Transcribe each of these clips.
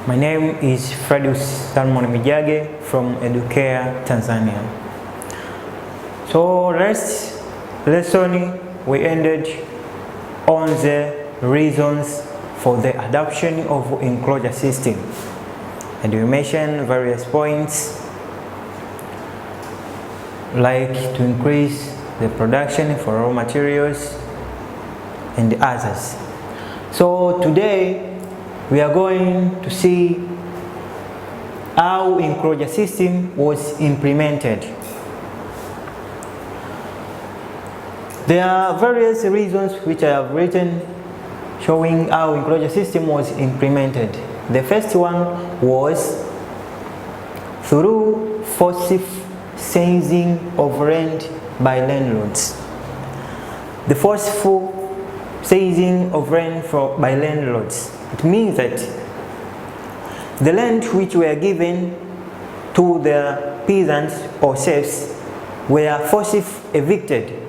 My name is Fredius Salmon Mijage from Edukea Tanzania. So last lesson we ended on the reasons for the adoption of enclosure system, and we mentioned various points like to increase the production for raw materials and others. So today we are going to see how enclosure system was implemented. There are various reasons which I have written showing how enclosure system was implemented. The first one was through forceful seizing of rent by landlords. The forceful seizing of rent by landlords. It means that the land which were given to the peasants or serfs were forcibly evicted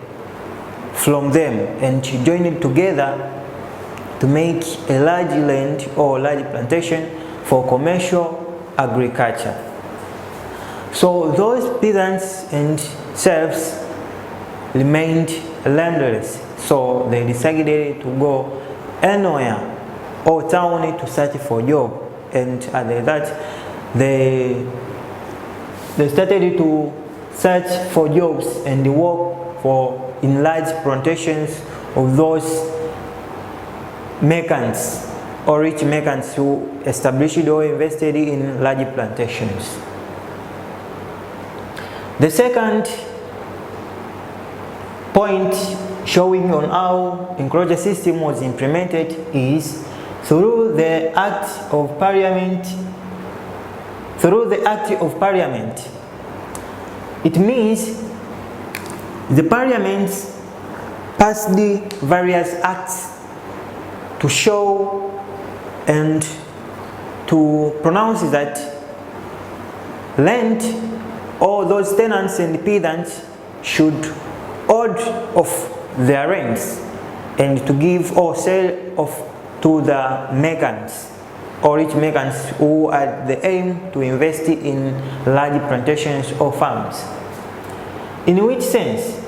from them and joined together to make a large land or large plantation for commercial agriculture. So those peasants and serfs remained landless, so they decided to go anywhere or town to search for job, and after that they started to search for jobs and work for in large plantations of those merchants or rich merchants who established or invested in large plantations. The second point showing on how enclosure system was implemented is through the Act of Parliament. Through the Act of Parliament, it means the Parliament passed the various acts to show and to pronounce that land or those tenants and peasants should hold off their rents and to give or sell off to the merchants or rich merchants who had the aim to invest in large plantations or farms. In which sense?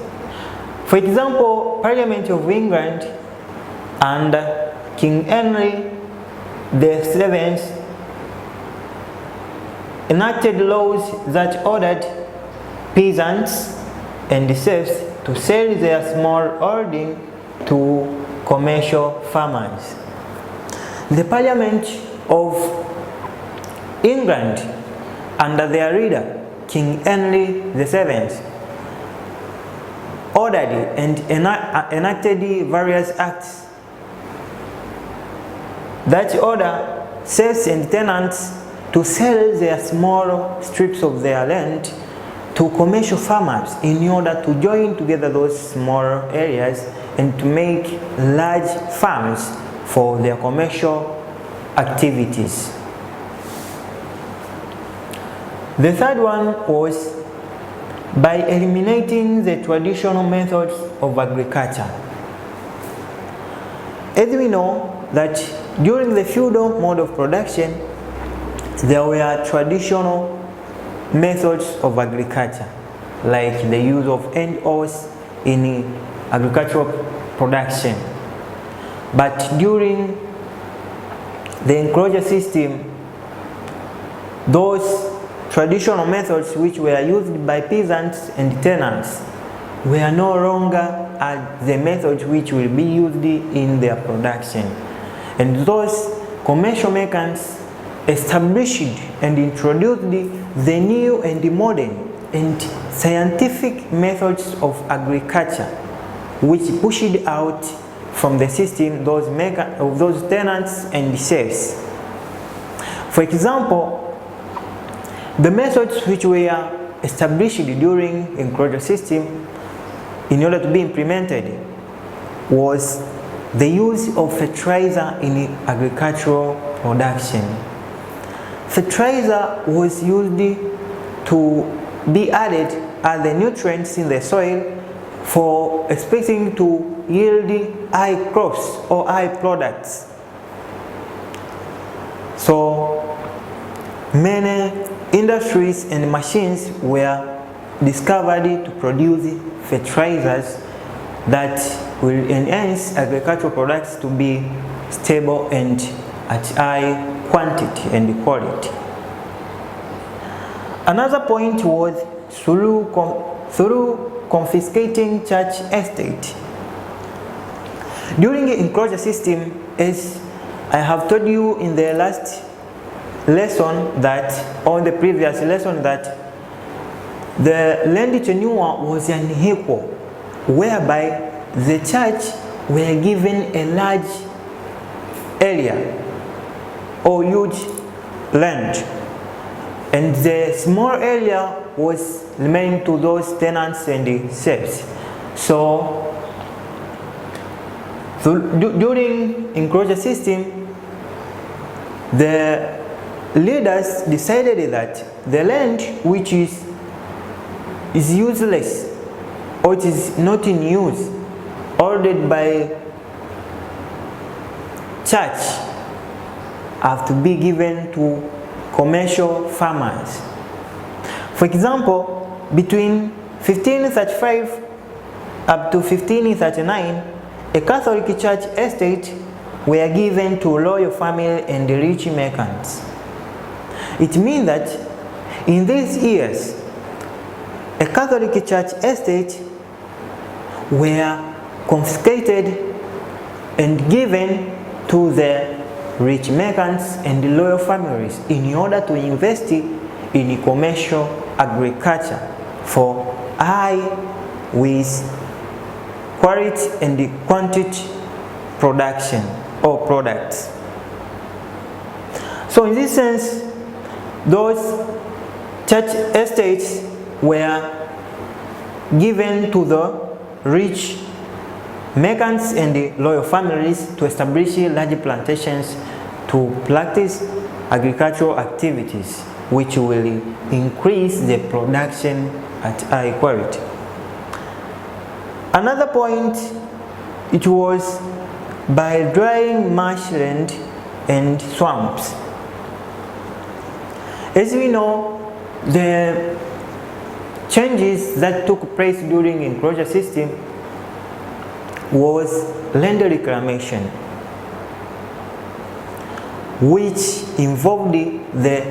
For example, Parliament of England and King Henry VII enacted laws that ordered peasants and serfs to sell their small holding to commercial farmers. The Parliament of England under their leader, King Henry VII, ordered and enacted various acts that order serfs and tenants to sell their small strips of their land to commercial farmers in order to join together those small areas and to make large farms for their commercial activities. The third one was by eliminating the traditional methods of agriculture. As we know that during the feudal mode of production, there were traditional methods of agriculture, like the use of hand hoes in agricultural production. But during the enclosure system, those traditional methods which were used by peasants and tenants were no longer the methods which will be used in their production. And those commercial merchants established and introduced the new and the modern and scientific methods of agriculture, which pushed out from the system those tenants and serfs. For example, the methods which were established during enclosure system in order to be implemented was the use of fertilizer in agricultural production. Fertilizer was used to be added as the nutrients in the soil for expecting to yield high crops or high products. So many industries and machines were discovered to produce fertilizers that will enhance agricultural products to be stable and at high quantity and quality. Another point was through confiscating church estate. During the enclosure system, as I have told you in the last lesson that, or the previous lesson, that the land tenure was unequal, whereby the church were given a large area or huge land, and the small area was remaining to those tenants and the serfs. So during enclosure system, the leaders decided that the land which is useless or it is not in use, ordered by church, have to be given to commercial farmers. For example, between 1535 up to 1539, a Catholic church estate were given to royal family and rich merchants. It means that in these years, a Catholic church estate were confiscated and given to the rich merchants and the royal families in order to invest in commercial agriculture for high with quality and quantity production or products. So in this sense, those church estates were given to the rich merchants and the royal families to establish large plantations to practice agricultural activities, which will increase the production at high quality. Another point, it was by drying marshland and swamps. As we know, the changes that took place during enclosure system was land reclamation, which involved the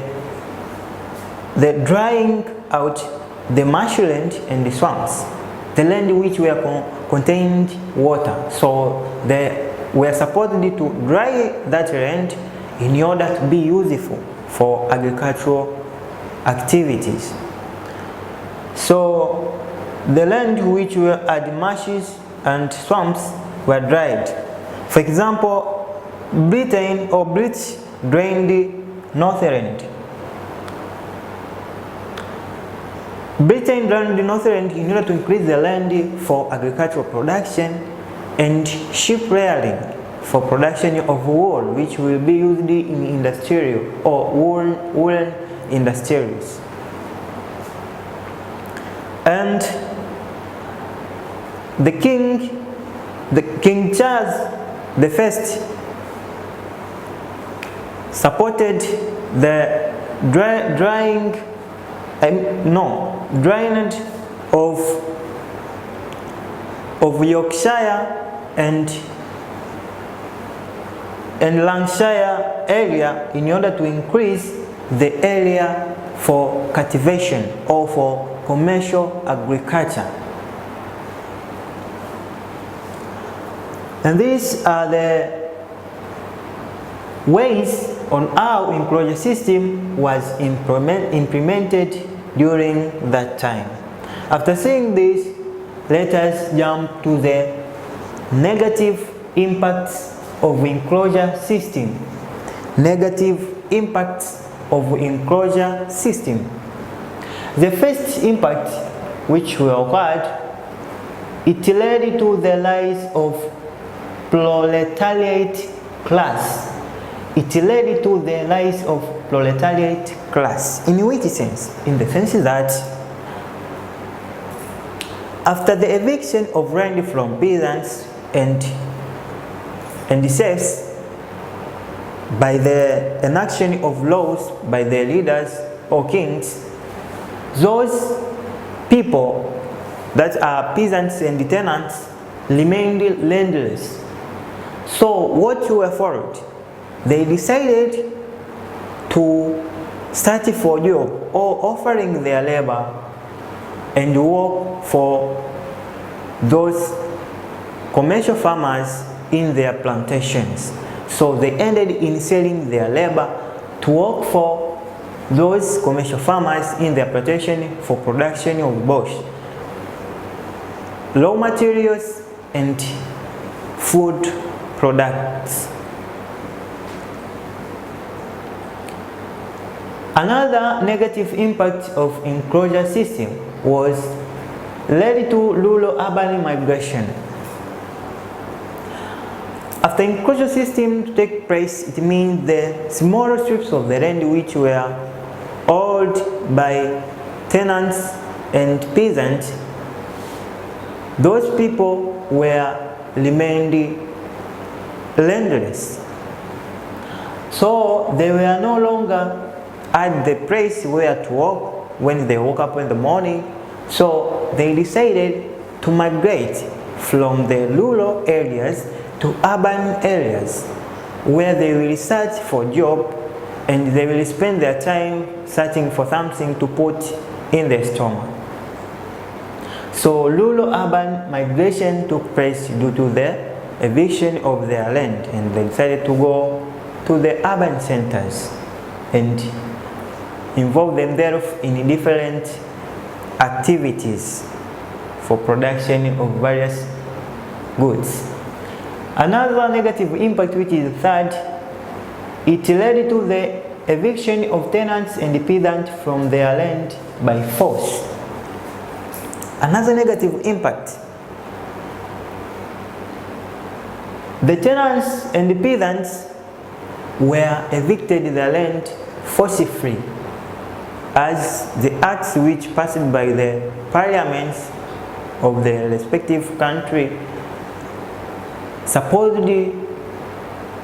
drying out the marshland and the swamps, the land which were contained water. So they were supposed to dry that land in order to be useful for agricultural activities. So the land which had marshes and swamps were dried. For example, Britain or British drained Northern. Britain drained Northern in order to increase the land for agricultural production and sheep rearing for production of wool, which will be used in industrial or woolen industries. And the King Charles the First supported the drainage of Yorkshire and Lancashire area in order to increase the area for cultivation or for commercial agriculture. And these are the ways on how enclosure system was implemented during that time. After seeing this, let us jump to the negative impacts of enclosure system. Negative impacts of enclosure system. The first impact which we occurred, it led to the rise of proletariat class. It led to the rise of proletariat class. In which sense? In the sense that after the eviction of land from peasants and the serfs, by the enaction of laws by the leaders or kings, those people that are peasants and tenants remained landless. So what were followed? They decided to start for job or offering their labor and work for those commercial farmers in their plantations. So they ended in selling their labor to work for those commercial farmers in their plantation for production of both raw materials and food products. Another negative impact of enclosure system was led to rural-urban migration. After enclosure system to take place, it means the smaller strips of the land which were owned by tenants and peasants, those people were remained landless. So they were no longer at the place where to work when they woke up in the morning. So they decided to migrate from the rural areas to urban areas where they will search for job and they will spend their time searching for something to put in their stomach. So rural-urban migration took place due to the eviction of their land, and they decided to go to the urban centers and involve themselves in different activities for production of various goods. Another negative impact, which is third, it led to the eviction of tenants and peasants from their land by force. Another negative impact, the tenants and the peasants were evicted their land forcibly, as the acts which passed by the parliaments of the respective country supposedly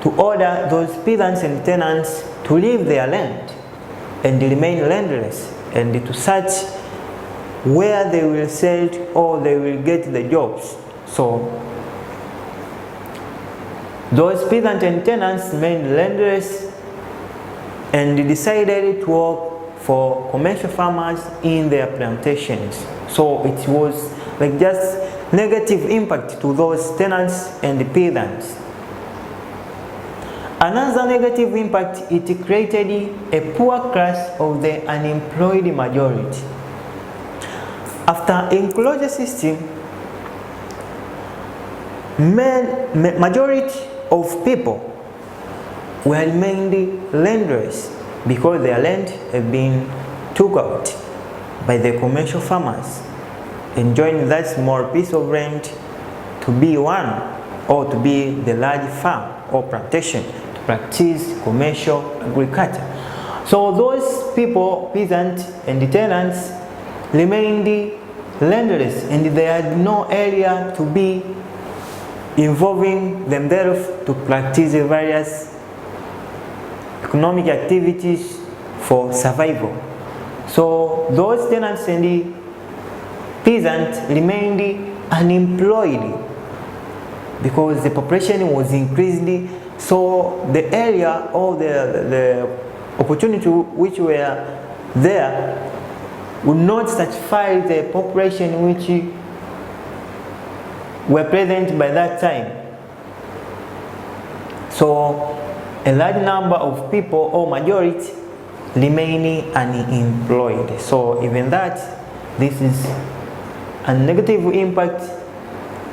to order those peasants and tenants to leave their land and remain landless and to search where they will sell or they will get the jobs. So those peasants and tenants remained landless and decided to work for commercial farmers in their plantations. So it was like just negative impact to those tenants and the peasants. Another negative impact, it created a poor class of the unemployed majority. After enclosure system, majority of people were remained landless because their land had been took out by the commercial farmers, enjoying that small piece of land to be one or to be the large farm or plantation to practice commercial agriculture. So those people, peasants and the tenants, remained landless and they had no area to be involving themselves to practice various economic activities for survival. So those tenants and the peasants remained unemployed because the population was increased, so the area or the opportunity which were there would not satisfy the population which were present by that time. So a large number of people or majority remaining unemployed. So even that, this is a negative impact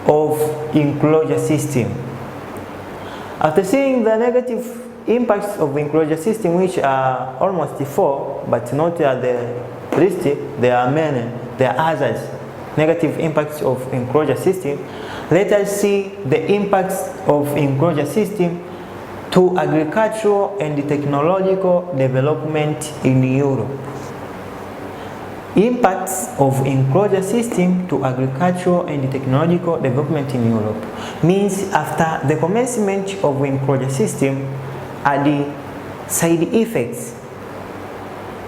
of enclosure system. After seeing the negative impacts of enclosure system, which are almost 4, but not at the list, there are many, there are others, negative impacts of enclosure system. Let us see the impacts of enclosure system to agricultural and technological development in Europe. Impacts of enclosure system to agricultural and technological development in Europe means after the commencement of enclosure system, are the side effects,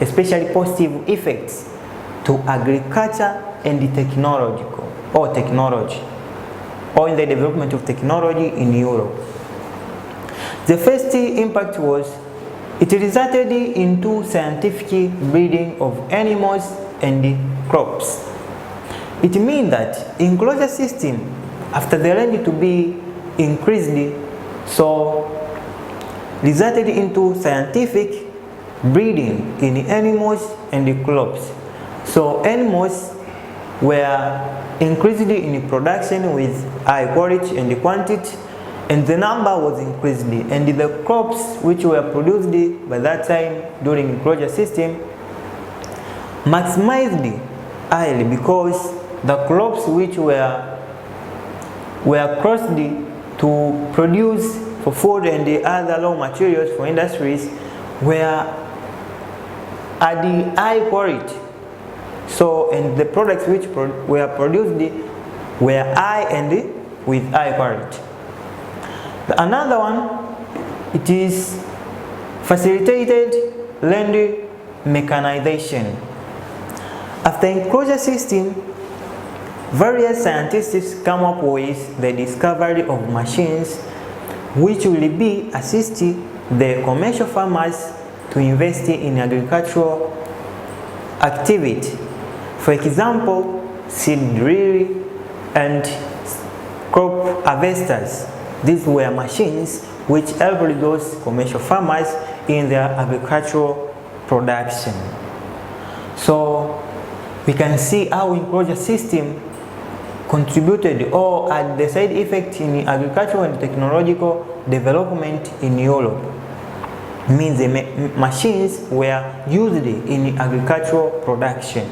especially positive effects, to agriculture and the technology, or in the development of technology in Europe. The first impact was it resulted into scientific breeding of animals and crops. It means that enclosure system, after the land to be increased, so resulted into scientific breeding in animals and the crops. So animals were increased in production with high quality and quantity, and the number was increased, and the crops which were produced by that time during enclosure system maximized highly, because the crops which were crossed to produce for food and the other raw materials for industries were at the high quality. So, and the products which were produced were high and with high quality. Another one, it is facilitated land mechanization. After enclosure system, various scientists come up with the discovery of machines which will be assisting the commercial farmers to invest in agricultural activity. For example, seed drill and crop harvesters. These were machines which helped those commercial farmers in their agricultural production. So we can see how enclosure system contributed or had the side effect in agricultural and technological development in Europe. It means the machines were used in agricultural production,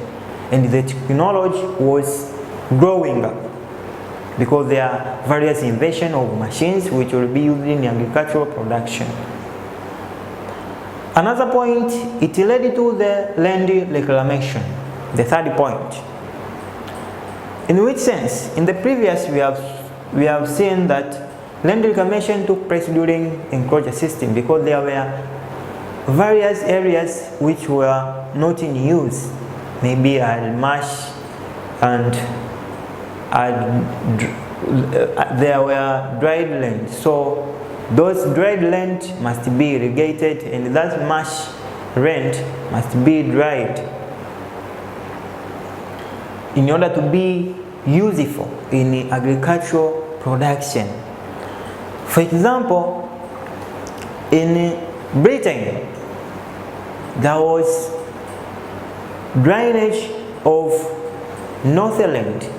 and the technology was growing up because there are various inventions of machines which will be used in agricultural production. Another point, it led to the land reclamation, the third point. In which sense? In the previous we have seen that land reclamation took place during enclosure system because there were various areas which were not in use, maybe marsh and there were dried land. So those dried land must be irrigated, and that marsh land must be dried in order to be useful in agricultural production. For example, in Britain, there was drainage of Northland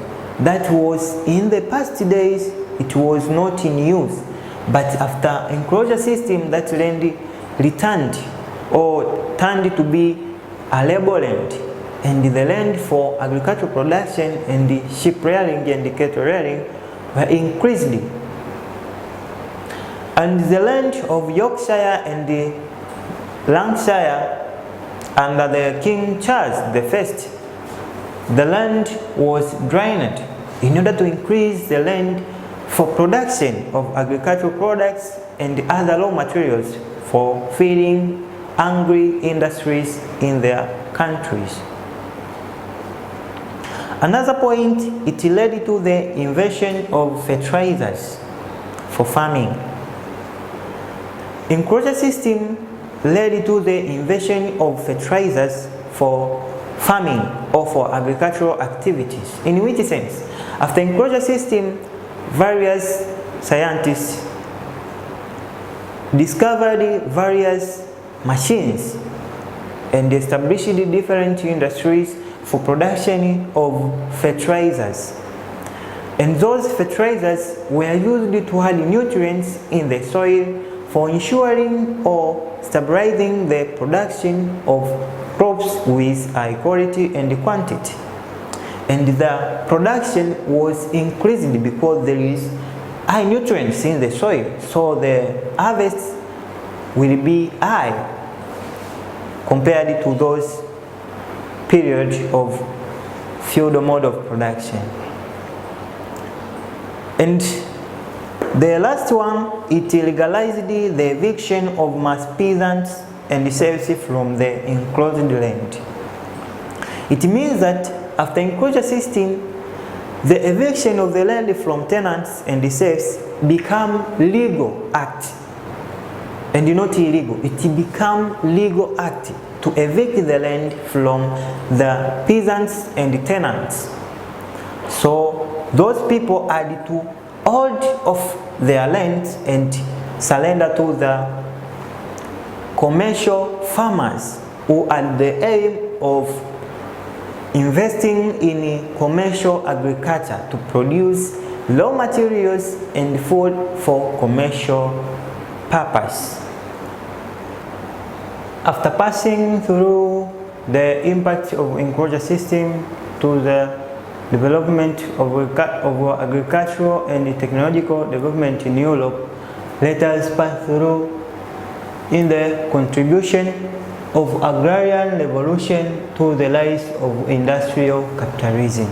that was in the past days it was not in use, but after enclosure system that land returned or turned to be arable land, and the land for agricultural production and the sheep rearing and the cattle rearing were increased. And the land of Yorkshire and the Lancashire under the King Charles I, the land was drained in order to increase the land for production of agricultural products and other raw materials for feeding hungry industries in their countries. Another point, it led to the invention of fertilizers for farming. Enclosure system led to the invention of fertilizers for farming or for agricultural activities. In which sense? After enclosure system, various scientists discovered various machines and established different industries for production of fertilizers. And those fertilizers were used to add nutrients in the soil for ensuring or stabilizing the production of crops with high quality and quantity. And the production was increased because there is high nutrients in the soil, so the harvest will be high compared to those periods of feudal mode of production. And The last one, it legalized the eviction of mass peasants and serfs from the enclosed land. It means that after enclosure system, the eviction of the land from tenants and the serfs become legal act, and not illegal. It become legal act to evict the land from the peasants and the tenants. So those people had to hold off their land and surrender to the commercial farmers who had the aim of investing in commercial agriculture to produce raw materials and food for commercial purpose. After passing through the impact of enclosure system to the development of agricultural and technological development in Europe, let us pass through in the contribution of agrarian revolution to the rise of industrial capitalism.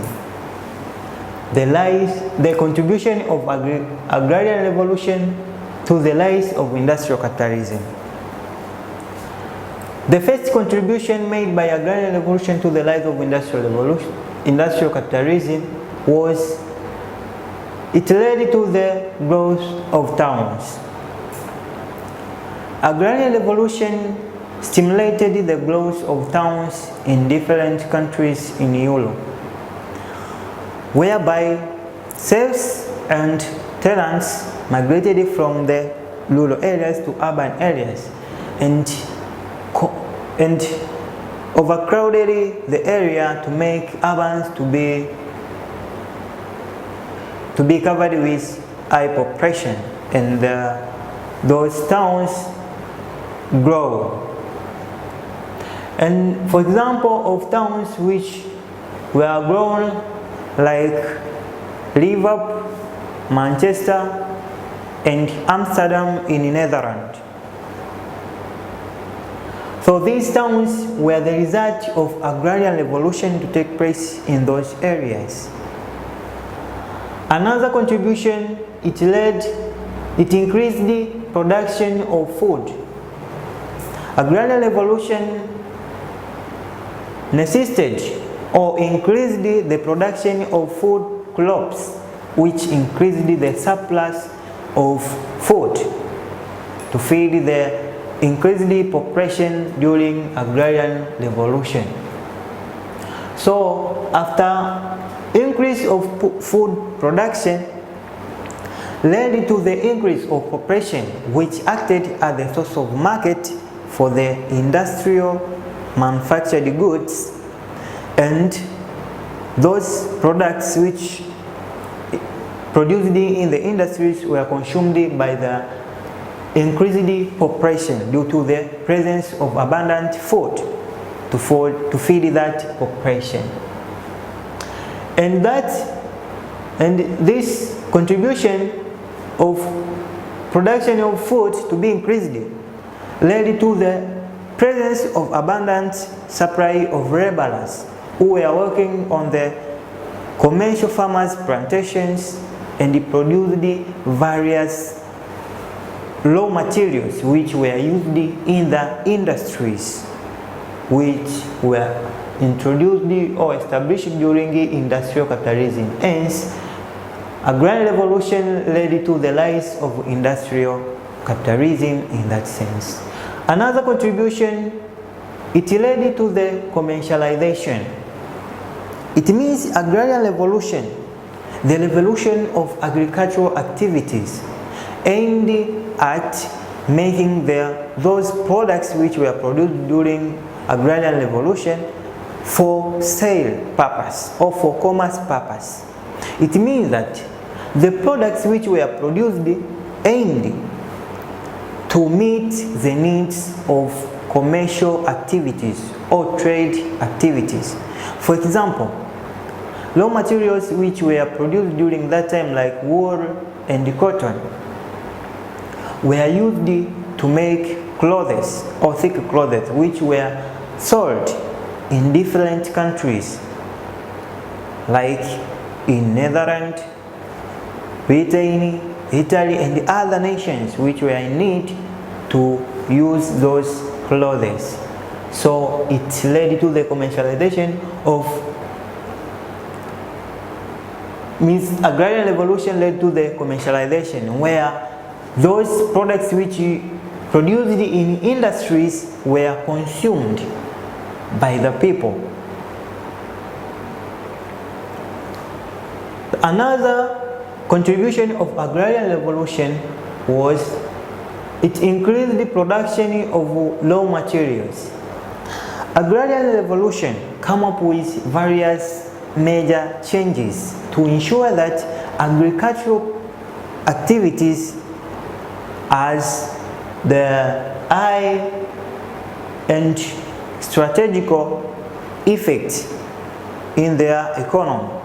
The contribution of agrarian revolution to the rise of industrial capitalism. The first contribution made by agrarian revolution to the rise of industrial capitalism was it led to the growth of towns. Agrarian revolution stimulated the growth of towns in different countries in Europe, whereby serfs and tenants migrated from the rural areas to urban areas and overcrowded the area to make urbans to be covered with high population, and those towns grow. And for example of towns which were grown like Liverpool, Manchester, and Amsterdam in Netherlands. So these towns were the result of agrarian revolution to take place in those areas. Another contribution, it increased the production of food. Agrarian revolution necessitated or increased the production of food crops, which increased the surplus of food to feed the increased population during agrarian revolution. So after increase of food production led to the increase of population, which acted as the source of market for the industrial manufactured goods, and those products which produced in the industries were consumed by the increased population due to the presence of abundant food to feed that population. And this contribution of production of food to be increased led to the presence of abundant supply of laborers who were working on the commercial farmers' plantations and produced various raw materials which were used in the industries which were introduced or established during industrial capitalism. Hence, agrarian revolution led to the rise of industrial capitalism in that sense. Another contribution, it led to the commercialization. It means agrarian revolution, the revolution of agricultural activities aimed at making those products which were produced during agrarian revolution for sale purpose or for commerce purpose. It means that the products which were produced aimed to meet the needs of commercial activities or trade activities. For example, raw materials which were produced during that time like wool and cotton were used to make clothes or thick clothes which were sold in different countries like in Netherlands, Britain, Italy and other nations which were in need to use those clothes. So it led to the commercialization of agrarian revolution led to the commercialization, where those products which produced in industries were consumed by the people. Another contribution of agrarian revolution was it increased the production of raw materials. Agrarian revolution came up with various major changes to ensure that agricultural activities as the high and strategical effect in their economy.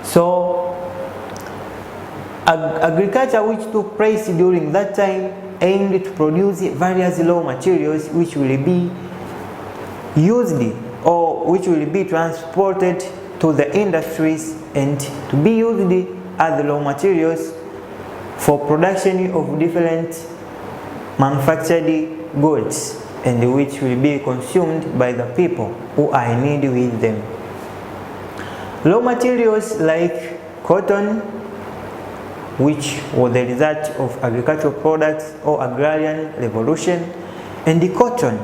So agriculture which took place during that time aimed to produce various raw materials which will be used or which will be transported to the industries and to be used as raw materials for production of different manufactured goods, and which will be consumed by the people who are in need with them. Raw materials like cotton, which was the result of agricultural products or agrarian revolution, and the cotton,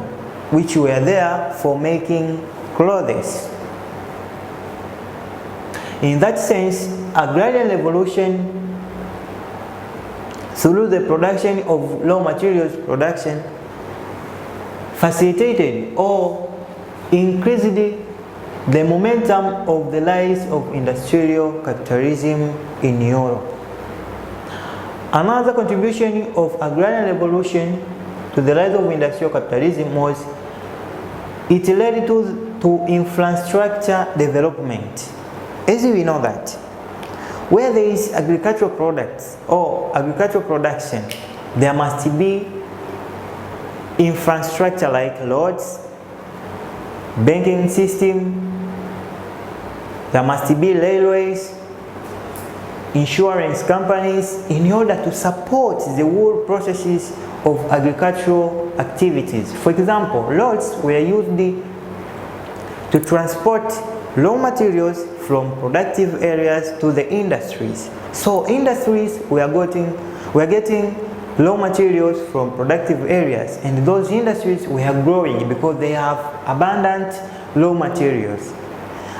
which were there for making clothes. In that sense, agrarian revolution, through the production of raw materials production, facilitated or increased the momentum of the rise of industrial capitalism in Europe. Another contribution of agrarian revolution to the rise of industrial capitalism was it led to infrastructure development. As we know that where there is agricultural products or agricultural production, there must be infrastructure like roads, banking system, there must be railways, insurance companies, in order to support the whole processes of agricultural activities. For example, roads were used to transport raw materials from productive areas to the industries. So industries were getting raw materials from productive areas, and those industries were growing because they have abundant raw materials.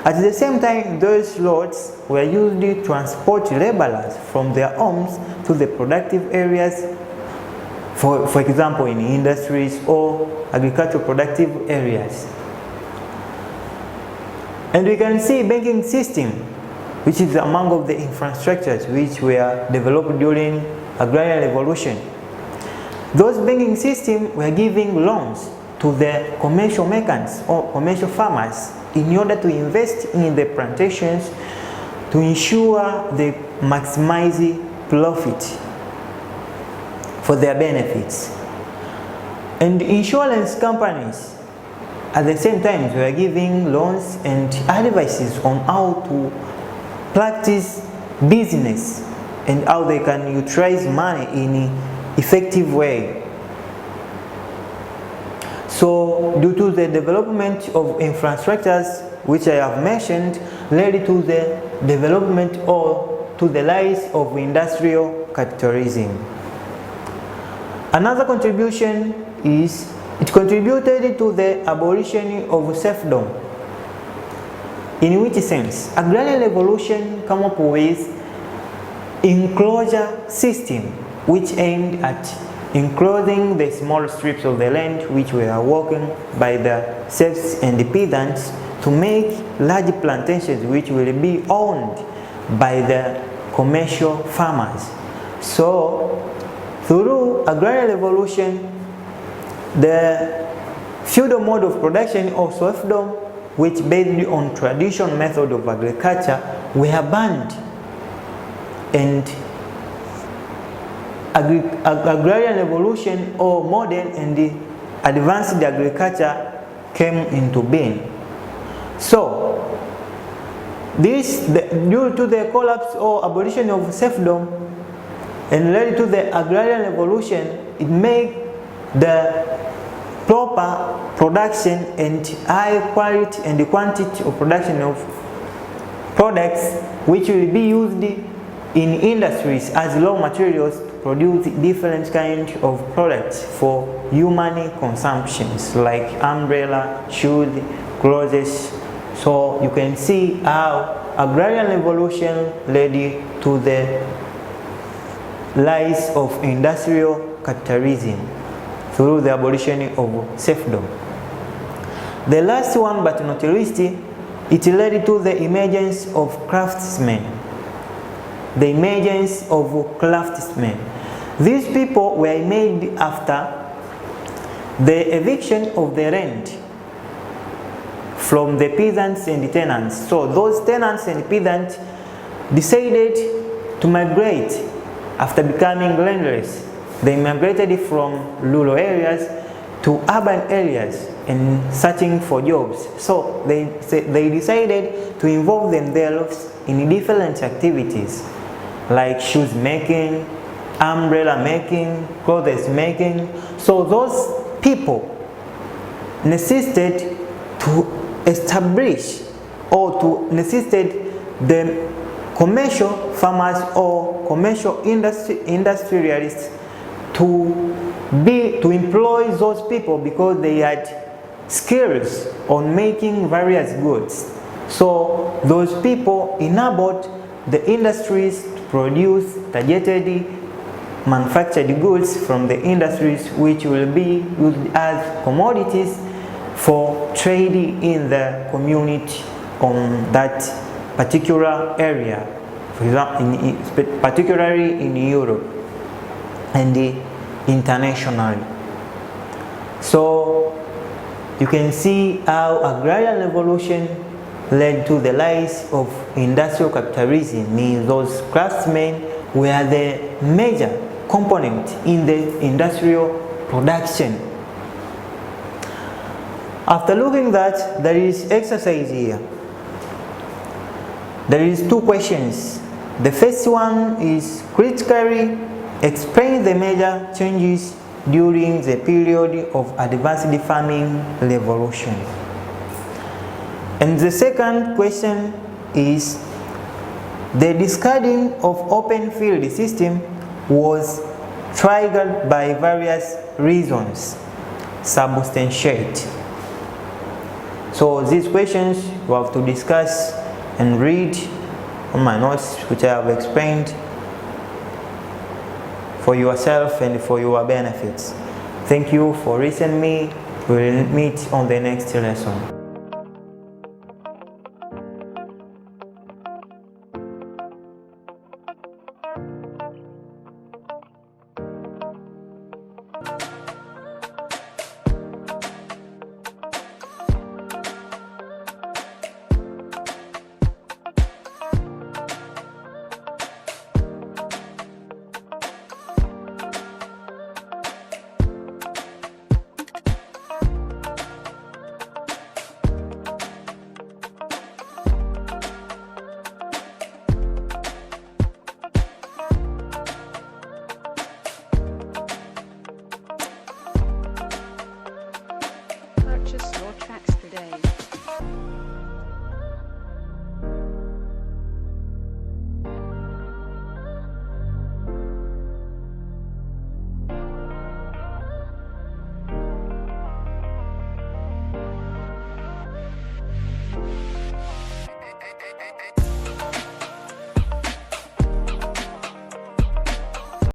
At the same time, those roads were used to transport laborers from their homes to the productive areas, for example in industries or agricultural productive areas. And we can see banking system, which is among of the infrastructures which were developed during agrarian revolution. Those banking systems were giving loans to the commercial merchants or commercial farmers in order to invest in the plantations to ensure they maximize profit for their benefits. And insurance companies at the same time, we are giving loans and advices on how to practice business and how they can utilize money in an effective way. So, due to the development of infrastructures, which I have mentioned, led to the development or to the rise of industrial capitalism. Another contribution is it contributed to the abolition of serfdom. In which sense? Agrarian revolution came up with enclosure system, which aimed at enclosing the small strips of the land which were working by the serfs and the peasants to make large plantations which will be owned by the commercial farmers. So, through agrarian revolution, the feudal mode of production or serfdom, which based on traditional method of agriculture, were banned, and agrarian revolution or modern and advanced agriculture came into being. So, due to the collapse or abolition of serfdom, and led to the agrarian revolution. It made the proper production and high quality and quantity of production of products which will be used in industries as raw materials to produce different kinds of products for human consumptions, like umbrella, shoes, clothes. So you can see how agrarian revolution led to the rise of industrial capitalism through the abolition of serfdom. The last one, but not least, it led to the emergence of craftsmen. The emergence of craftsmen. These people were made after the eviction of the rent from the peasants and tenants. So those tenants and peasants decided to migrate after becoming landless. They migrated from rural areas to urban areas and searching for jobs. So they decided to involve themselves in different activities like shoes making, umbrella making, clothes making. So those people necessitated to establish or to necessitate the commercial farmers or commercial industrialists to employ those people because they had skills on making various goods. So those people enabled the industries to produce targeted manufactured goods from the industries which will be used as commodities for trade in the community on that particular area, for example, particularly in Europe and internationally. So you can see how agrarian revolution led to the rise of industrial capitalism, means those craftsmen were the major component in the industrial production. After looking that, there is exercise here. There is two questions. The first one is critically explain the major changes during the period of advanced farming revolution. And the second question is the discarding of open field system was triggered by various reasons. Substantiate. So these questions you have to discuss and read on my notes which I have explained for yourself and for your benefits. Thank you for listening to me. We will meet on the next lesson.